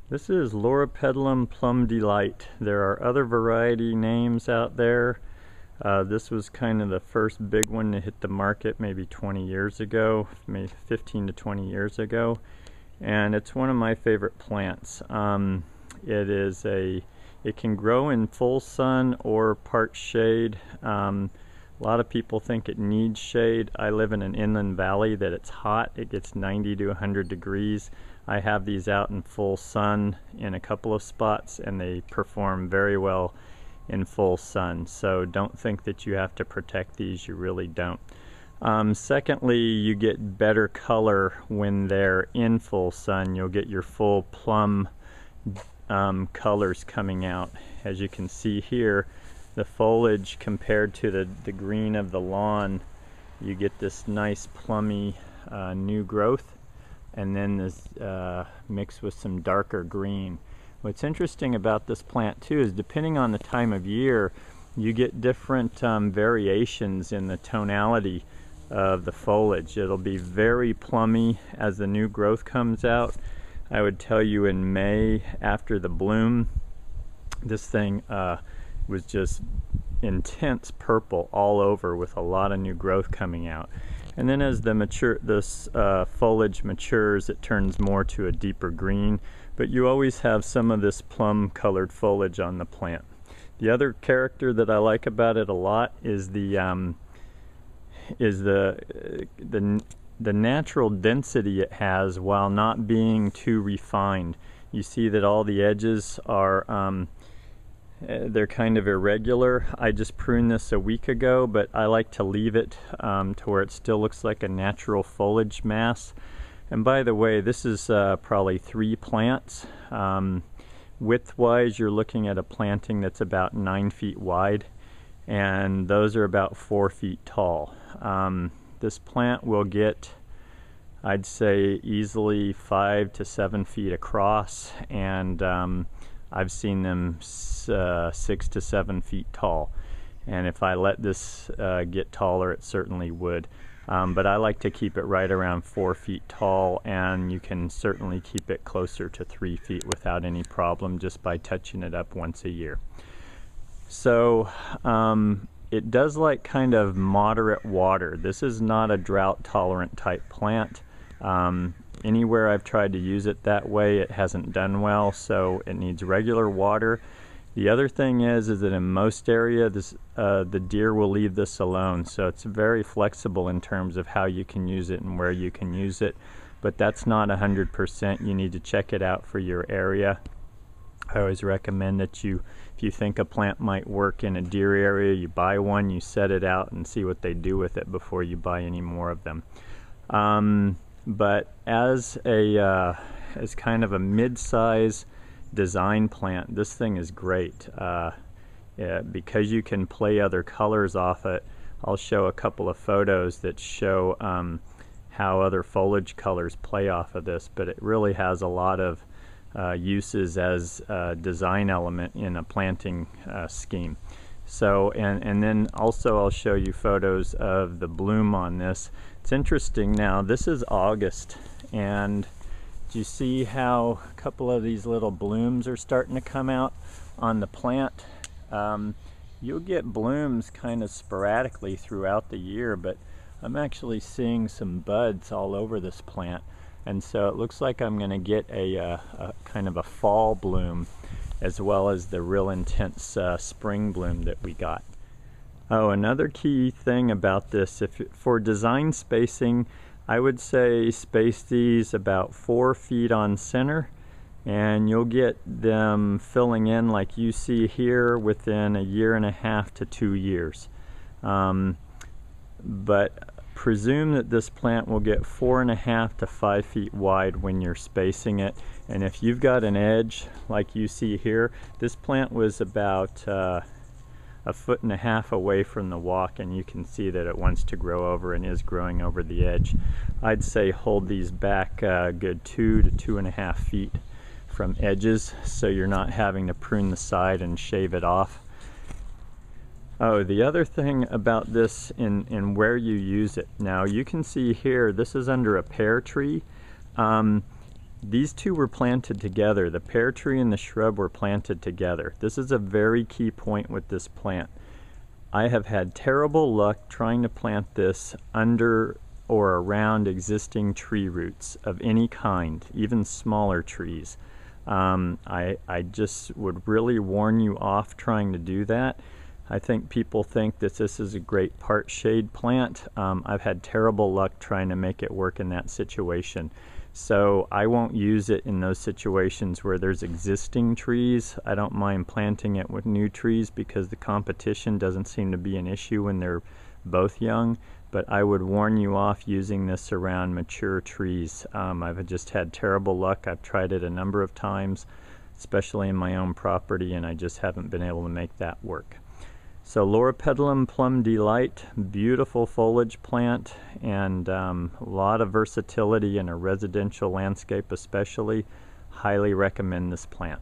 This is Lorpetalum Plum Delight. There are other variety names out there. This was kind of the first big one to hit the market maybe 20 years ago, maybe 15 to 20 years ago. And it's one of my favorite plants. It can grow in full sun or part shade. A lot of people think it needs shade. I live in an inland valley that it's hot. It gets 90 to 100 degrees. I have these out in full sun in a couple of spots, and they perform very well in full sun. So don't think that you have to protect these. You really don't. Secondly, you get better color when they're in full sun. You'll get your full plum colors coming out. As you can see here, the foliage compared to the green of the lawn, you get this nice plummy new growth, and then this mixed with some darker green. What's interesting about this plant too is depending on the time of year, you get different variations in the tonality of the foliage. It'll be very plummy as the new growth comes out. I would tell you in May, after the bloom, this thing was just intense purple all over with a lot of new growth coming out. And then as this foliage matures, it turns more to a deeper green, but you always have some of this plum colored foliage on the plant. The other character that I like about it a lot is the natural density it has while not being too refined. You see that all the edges are they're kind of irregular. I just pruned this a week ago, but I like to leave it to where it still looks like a natural foliage mass. And by the way, this is probably 3 plants. Width-wise, you're looking at a planting that's about 9 feet wide, and those are about 4 feet tall. This plant will get, I'd say, easily 5 to 7 feet across, and I've seen them 6 to 7 feet tall. And if I let this get taller, it certainly would. But I like to keep it right around 4 feet tall, and you can certainly keep it closer to 3 feet without any problem just by touching it up once a year. So it does like kind of moderate water. This is not a drought tolerant type plant. Anywhere I've tried to use it that way, it hasn't done well, so it needs regular water. The other thing is that in most areas, the deer will leave this alone, so it's very flexible in terms of how you can use it and where you can use it, but that's not 100%. You need to check it out for your area. I always recommend that if you think a plant might work in a deer area, you buy one, you set it out and see what they do with it before you buy any more of them. But as kind of a mid-size design plant, this thing is great. Yeah, because you can play other colors off it. I'll show a couple of photos that show how other foliage colors play off of this, but it really has a lot of uses as a design element in a planting scheme. So, and then also I'll show you photos of the bloom on this. It's interesting now, this is August, and do you see how a couple of these little blooms are starting to come out on the plant? You'll get blooms kind of sporadically throughout the year, but I'm actually seeing some buds all over this plant. And so it looks like I'm going to get a kind of a fall bloom as well as the real intense spring bloom that we got. Oh, another key thing about this, for design spacing, I would say space these about 4 feet on center, and you'll get them filling in like you see here within 1.5 to 2 years. But presume that this plant will get 4.5 to 5 feet wide when you're spacing it. And if you've got an edge like you see here, this plant was about 1.5 feet away from the walk, and you can see that it wants to grow over and is growing over the edge. I'd say hold these back good 2 to 2.5 feet from edges, so you're not having to prune the side and shave it off. Oh, the other thing about this in where you use it. Now you can see here, this is under a pear tree. These two were planted together. The pear tree and the shrub were planted together. This is a very key point with this plant. I have had terrible luck trying to plant this under or around existing tree roots of any kind, even smaller trees. I just would really warn you off trying to do that. I think people think that this is a great part shade plant. I've had terrible luck trying to make it work in that situation. So I won't use it in those situations where there's existing trees. I don't mind planting it with new trees because the competition doesn't seem to be an issue when they're both young. But I would warn you off using this around mature trees. I've just had terrible luck. I've tried it a number of times, especially in my own property, and I just haven't been able to make that work. So Lorpetalum Plum Delight, beautiful foliage plant, and a lot of versatility in a residential landscape especially. Highly recommend this plant.